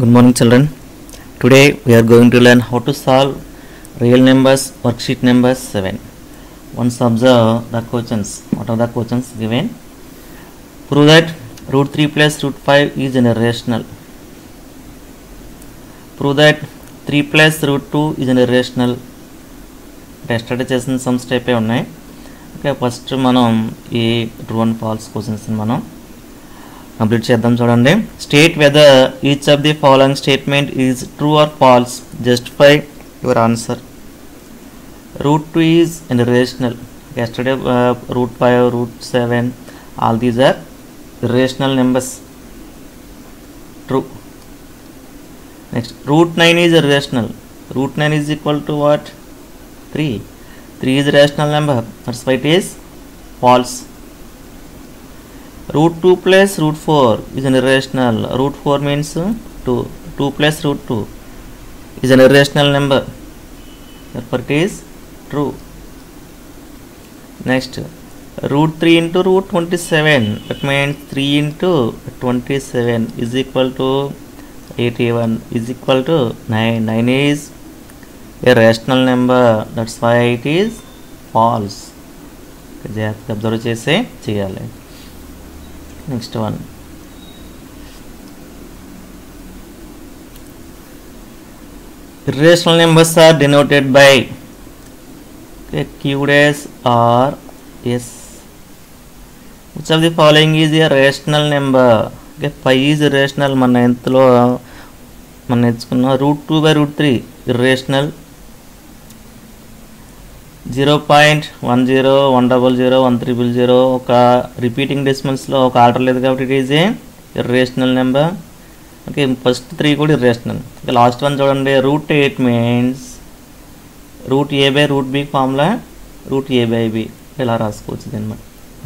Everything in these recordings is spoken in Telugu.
Good morning, children. Today we are going to learn how to solve real numbers worksheet number 7. Once observe the questions. What are the questions given? Prove that root 3 plus root 5 is an irrational. Prove that 3 plus root 2 is an irrational. Yesterday చేసిన సమ్స్ టైపే ఉన్నాయి. ఓకే, ఫస్ట్ మనం ఈ ట్రూ అండ్ ఫాల్స్ క్వశ్చన్స్ మనం కంప్లీట్ చేద్దాం. చూడండి, state whether each of the following statement is true or false. Justify your answer. Root 2 is an irrational. Yesterday root 5, root 7, all these are irrational numbers. True. Next, root 9 is irrational. Root 9 is equal to what? 3. 3 is a rational number. That's why it is false. Root 2 plus root 4 is an irrational. Root 4 means 2. 2 plus root 2 is an irrational number. Therefore it is true. Next, root 3 into root 27. That means 3 into 27 is equal to 81 is equal to 9. 9 is a rational number. That's why it is false. జాగ్రత్తగా అబ్జర్వ్ చేసే చేయాలి. Next one, irrational numbers are denoted by Q dash or S. Which of the following is a rational number? Okay, 5 is irrational. మన 9th లో మనం నేర్చుకున్న root 2 by root 3 irrational. 0.10, 100, 1300 ఒక రిపీటింగ్ డెసిమల్స్లో ఒక ఆర్డర్ లేదు కాబట్టి it is a irrational number. Okay, first 3 కూడా ఇర్రేషనల్. ఓకే, లాస్ట్ వన్ చూడండి, root 8 means root a by root b formula root a by b ఇలా రాసుకోవచ్చు. అనమాట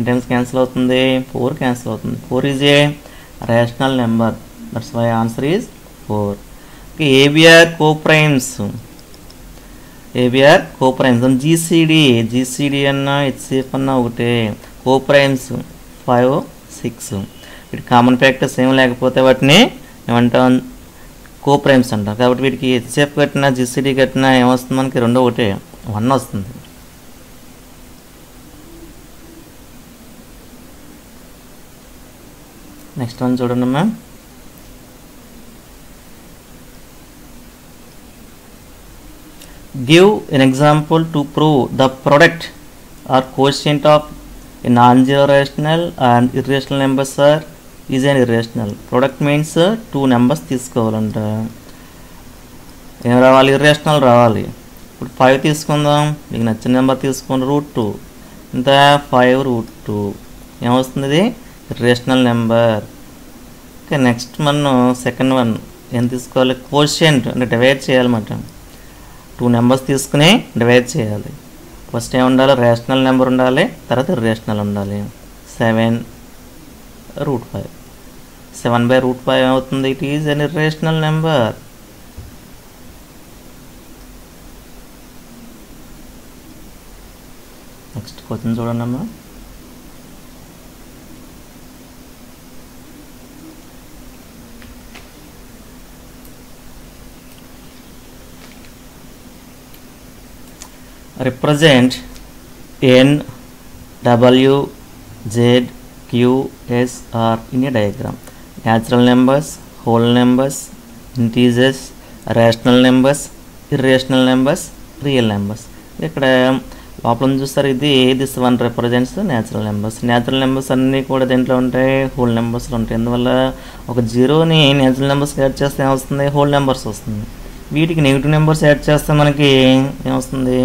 టైమ్స్ క్యాన్సిల్ అవుతుంది, 4 క్యాన్సిల్ అవుతుంది. 4 is a rational number. That's why answer is 4. Okay, a b are coprimes. A b are coprimes. GCD అన్నా హెచ్సిఎఫ్ అన్నా ఒకటే. కోప్రైమ్స్ 5, 6. వీటి కామన్ ఫ్యాక్టర్స్ ఏం లేకపోతే వాటిని ఏమంటాం? కోప్రైమ్స్ అంటాం. కాబట్టి వీటికి హెచ్సిఎఫ్ కట్టినా జీసీడీ కట్టినా ఏమొస్తుంది? మనకి 2 ఒకటే, 1 వస్తుంది. నెక్స్ట్ వన్ చూడండి అమ్మా. Give an example to prove the product or quotient of a non-zero rational and irrational numbers is an irrational. Product means 2 numbers తీసుకోవాలంట. ఏం రావాలి? ఇర్రేషనల్ రావాలి. ఇప్పుడు 5 తీసుకుందాం. మీకు నచ్చిన నెంబర్ తీసుకోండి. రూట్ 2 ఇంత 5 రూట్ 2 ఏమొస్తుంది? ఇది ఇర్రేషనల్ నెంబర్. ఓకే, నెక్స్ట్ మనం సెకండ్ వన్ ఏం తీసుకోవాలి? కోషియంట్ అంటే డివైడ్ చేయాలన్నమాట. 2 నెంబర్స్ తీసుకుని డివైడ్ చేయాలి. ఫస్ట్ ఏమి ఉండాలి? రేషనల్ నెంబర్ ఉండాలి, తర్వాత ఇర్రేషనల్ ఉండాలి. 7 రూట్ 5. 7 బై రూట్ 5 ఏమవుతుంది? It is an irrational number. Next question చూడండి అమ్మా. Represent N, W, Z, Q, S, R in a diagram. Natural numbers, whole numbers, integers, rational numbers, irrational numbers, real numbers. ఇక్కడ లోపల చూస్తారు, ఇది this one represents natural numbers. Natural numbers అన్నీ కూడా దేంట్లో ఉంటాయి? హోల్ నెంబర్స్లో ఉంటాయి. అందువల్ల ఒక జీరోని న్యాచురల్ నెంబర్స్ యాడ్ చేస్తే ఏమొస్తుంది? హోల్ నెంబర్స్ వస్తుంది. వీటికి నెగిటివ్ నెంబర్స్ యాడ్ చేస్తే మనకి ఏమొస్తుంది?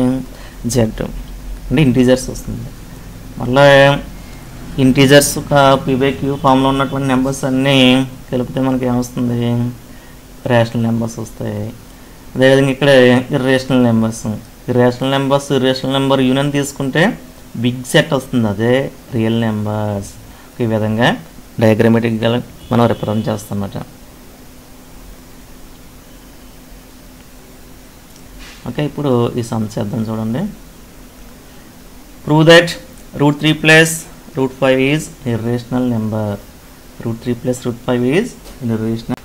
జెడ్ అంటే ఇంటీజర్స్ వస్తుంది. మళ్ళీ ఇంటీజర్స్ పీ బై క్యూ ఫామ్లో ఉన్నటువంటి నెంబర్స్ అన్నీ కలిపితే మనకి ఏమొస్తుంది? రేషనల్ నెంబర్స్ వస్తాయి. అదేవిధంగా ఇక్కడ irrational numbers. Irrational number union తీసుకుంటే బిగ్ సెట్ వస్తుంది, అదే రియల్ నెంబర్స్. ఈ విధంగా డయాగ్రమాటిక్గా మనం రిప్రజెంట్ చేస్తాం అన్నమాట. ఓకే, ఇప్పుడు ఈ సమ్ చేద్దాం. చూడండి, prove that root 3 plus root 5 is irrational number. root 3 plus root 5 is irrational.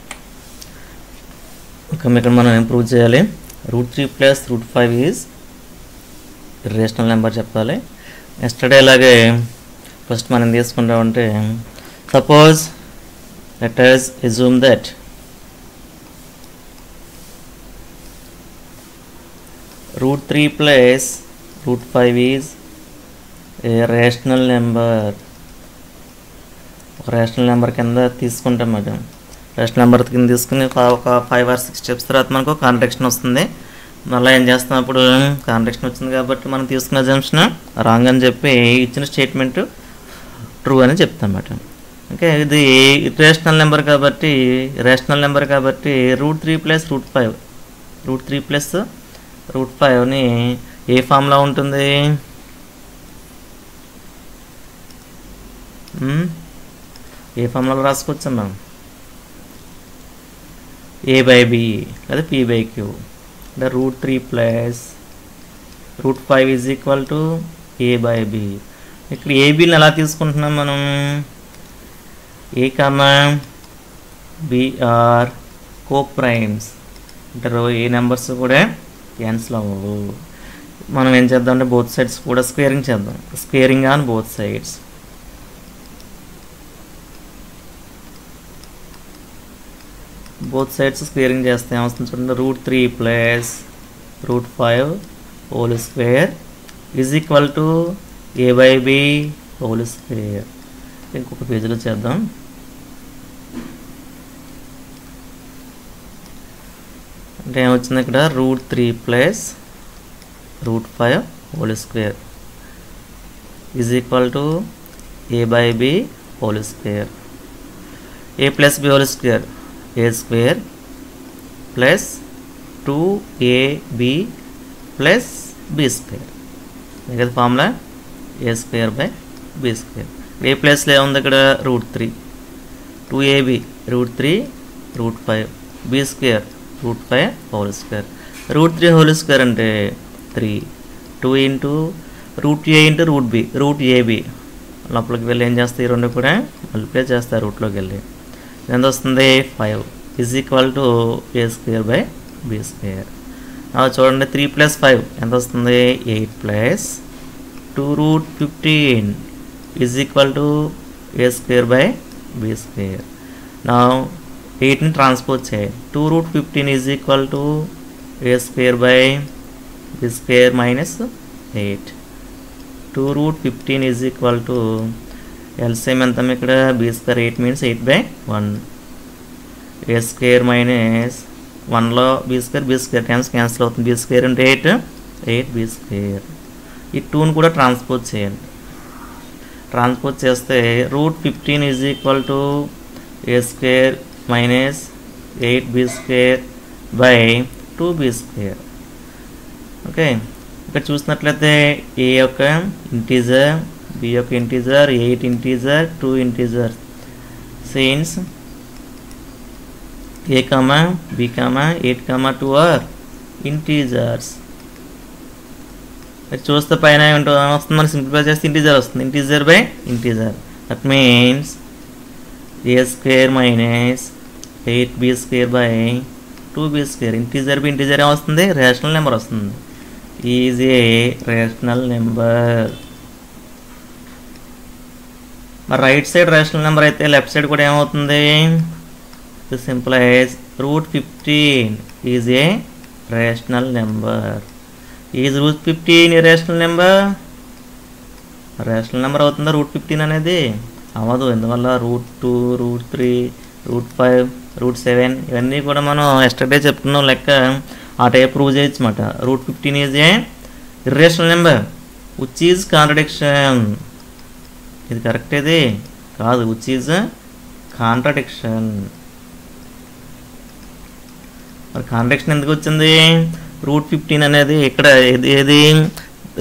ఇక్కడ మనం ఇంప్రూవ్ చేయాలి. √3 + √5 ఈజ్ ఇర్రేషనల్ నెంబర్ చెప్పాలి. ఎస్టర్డే లాగే ఫస్ట్ మనం తీసుకుంటామంటే suppose let us assume that √3 + √5 is a rational number. ఒక రేషనల్ నెంబర్ కింద తీసుకుంటాం మేడం. రేషనల్ నెంబర్ కింద తీసుకుని ఒక 5 or 6 స్టెప్స్ తర్వాత మనకు కాంట్రాక్షన్ వస్తుంది. మళ్ళీ ఏం చేస్తాం, అప్పుడు కాంట్రాక్షన్ వచ్చింది కాబట్టి మనం తీసుకున్న అజంప్షన్ రాంగ్ అని చెప్పి ఇచ్చిన స్టేట్మెంట్ ట్రూ అని చెప్తాం మేడం. ఓకే, ఇది రేషనల్ నెంబర్ కాబట్టి √3 + √5ని ఏ ఫామ్లో ఉంటుంది? ఏ ఫామ్లో రాసుకోవచ్చా మనం? a/b లేదా p/q. అంటే √3 + √5 ఈజ్ ఈక్వల్ టు a/b. ఇక్కడ ఏబీని ఎలా తీసుకుంటున్నాం మనం? a, b are coprimes. అంటే ఏ నెంబర్స్ కూడా క్యాన్సిల్ అవ్వవు. మనం ఏం చేద్దాం అంటే బోత్ సైడ్స్ కూడా స్క్వేరింగ్ చేద్దాం. Squaring on both sides. Both sides squaring చేస్తే ఏమవుతుంది చూడండి. √3 + √5 whole square is equal to a/b whole square. ఇంకొక పేజీలో చేద్దాం. అంటే ఏమొచ్చింది ఇక్కడ? √3 + √5 whole square is equal to a/b whole square. a + b whole square a square plus 2ab plus b square. మిగతా ఫార్ములా a²/b². ఏ ప్లేస్లో ఏముంది ఇక్కడ? √3, 2ab √3 √5, b² √5 whole square. √3 whole square అంటే 3, 2 × √a × √b లోపలికి వెళ్ళి ఏం చేస్తాయి? ఈ రెండు కూడా మల్టిప్లై చేస్తారు రూట్లోకి వెళ్ళి. ఎంత వస్తుంది? 5 ఈజ్ ఈక్వల్ టు a²/b². చూడండి 3 + 5 ఎంత వస్తుంది? 8 + 2√15 ఈజ్ ఈక్వల్ టు a²/b². నా 8ని ట్రాన్స్పోజ్ చేయాలి. 2√15 is equal to a²/b² - 8. 2√15 is equal to LCM ఎంత ఇక్కడ? b² 8 means 8/1. a² - 1లో b² times cancel అవుతుంది. b² అంటే 8b². ఈ 2ని కూడా ట్రాన్స్పోజ్ చేయాలి. ట్రాన్స్పోజ్ చేస్తే √15 is equal to a² - 8b²/2b². Okay, ఇక్కడ చూసినట్లయితే a యొక్క ఇంటీజర్, b యొక్క integer, 8 integer, 2 integer. Since a, b, 8, 2 are integers. చూస్తే పైన వస్తుంది, మనం సింప్లిఫై చేస్తే ఇంటీజర్ వస్తుంది. Integer integer. That means a² - 8b²/2b². Integer ఏమొస్తుంది? రేషనల్ నెంబర్ వస్తుంది. Is a rational number. మరి రైట్ సైడ్ రేషనల్ నెంబర్ అయితే లెఫ్ట్ సైడ్ కూడా ఏమవుతుంది? Simplifies √15 is a rational number. Is √15 a rational number? Rational number అవుతుందా √15 అనేది? అవ్వదు. ఎందువల్ల? √2, √3, √5, √7 ఇవన్నీ కూడా మనం ఎస్టర్డే చెప్తున్నాం లెక్క. ఆ టైప్ ప్రూవ్ చేయొచ్చు అన్నమాట. √15 is a irrational number which is contradiction. ఇది కరెక్ట్, ఇది కాదు. Which is contradiction. మరి కాంట్రడిక్షన్ ఎందుకు వచ్చింది? √15 అనేది ఇక్కడ ఏది?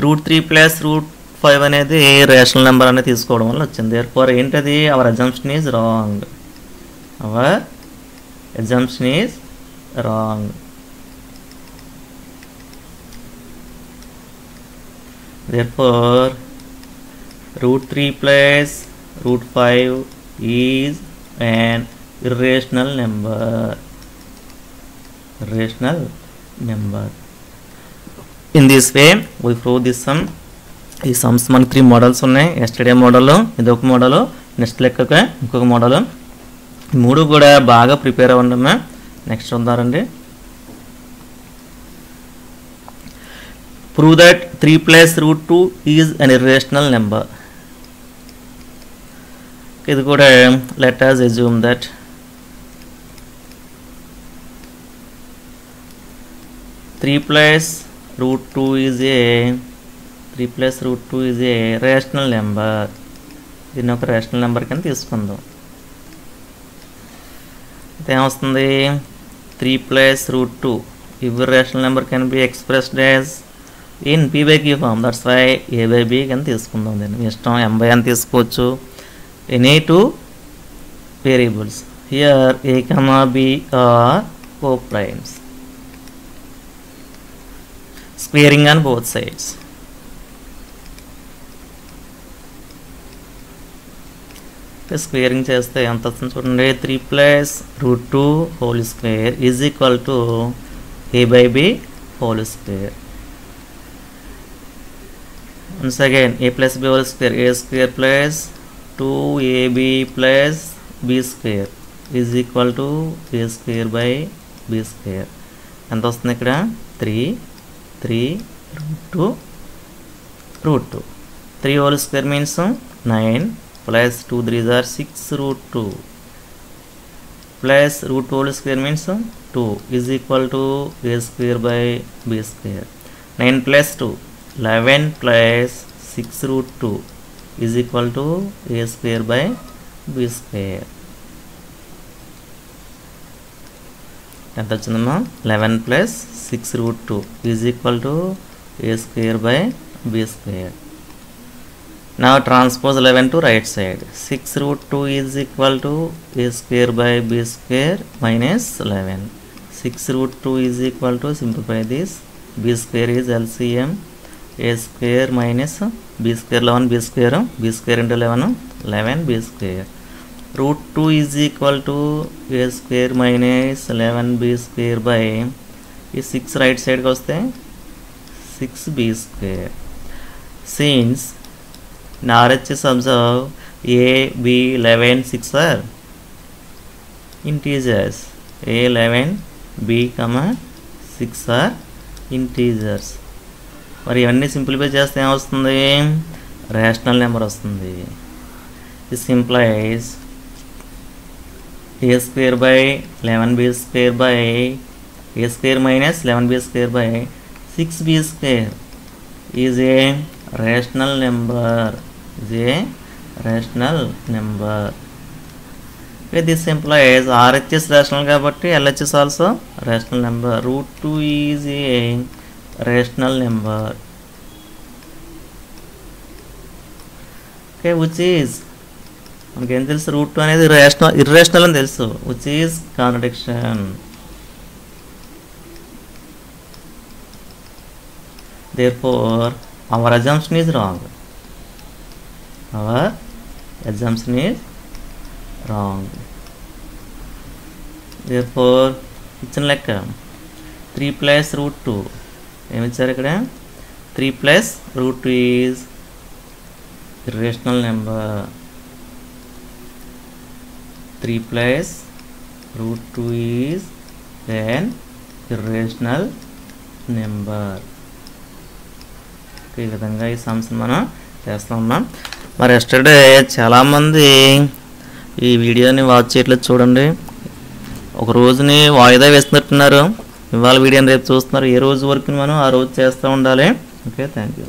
√3 + √5 అనేది రేషనల్ నెంబర్ అనేది తీసుకోవడం వల్ల వచ్చింది. దేర్ఫోర్ ఏంటది? Hour assumption is wrong. Therefore, √3 + √5 is an irrational number. irrational number. In this way we prove this sum. ఈ సమ్స్ మనకి 3 మోడల్స్ ఉన్నాయి. ఎస్టర్డే మోడల్, ఇదొక మోడల్, నెక్స్ట్ లెక్కకే ఇంకొక మోడల్. ఈ మూడు కూడా బాగా ప్రిపేర్ అవ్వండి. నెక్స్ట్ చూద్దారండి. Prove that 3 + √2 is an irrational number. ఇది కూడా let us assume that three plus root two is a rational number. దీన్ని ఒక రేషనల్ నెంబర్ కింద తీసుకుందాం. ఏమొస్తుంది? 3 + √2 every rational number can be expressed as in p/q form. That's why a/b కింద తీసుకుందాం. దీన్ని మీ ఇష్టం, m/n అని తీసుకోవచ్చు. any two variables. Here a, b are co-primes. Squaring on both sides. Squaring చేస్తే ఎంత వస్తుంది చూడండి. 3 + √2 whole square is equal to a/b whole square. Once again a + b whole square, a square plus 2ab plus b square is equal to a square by b square. ఎంత వస్తుంది ఇక్కడ? 3 √2. 3 whole square means 9 plus 2 3s are 6 √2 plus √2 whole square means 2 is equal to a square by b square. 9 plus 2 11 plus 6 √2 is equal to a square by b square. ఎంత వచ్చిందమ్మా? 11 plus 6 √2 is equal to a square by b square. Now transpose 11 to right side. 6 √2 is equal to a square by b square minus 11. 6 √2 is equal to, simplify this, b square is LCM, a square minus b square 11 b square into 11 b square. √2 is equal to a square minus 11 b square by, is 6 right side ko vaste 6 b square. Since in RHS observe a, b, 11, 6 are integers. a 11, b, 6 are integers. మరి ఇవన్నీ సింప్లిఫై చేస్తే ఏమొస్తుంది? రేషనల్ నెంబర్ వస్తుంది. This implies a square by 11b square by a square minus 11b square by 6b square is a rational number. Okay, this implies RHS rational kabatti LHS also rational number. √2 is a rational number. Okay, which is మనకి ఏం తెలుసు? √2 అనేది ఇర్రేషనల్ అని తెలుసు, which is contradiction. Therefore our assumption is wrong. Therefore ఇచ్చిన లెక్క 3 + √2 ఏమి ఇచ్చారు ఇక్కడ? 3 + √2 is irrational number. 3 + √2 is an irrational number. ఈ విధంగా ఈ సమ్స్ని మనం చేస్తూ ఉన్నాం. మరి ఎస్టర్డే చాలామంది ఈ వీడియోని వాచ్ చేయట్లేదు చూడండి. ఒక రోజుని వాయిదా వేస్తున్నట్టున్నారు. ఇవాళ వీడియోని రేపు చూస్తున్నారు. ఏ రోజు వరకు మనం ఆ రోజు చేస్తూ ఉండాలి. Okay, thank you.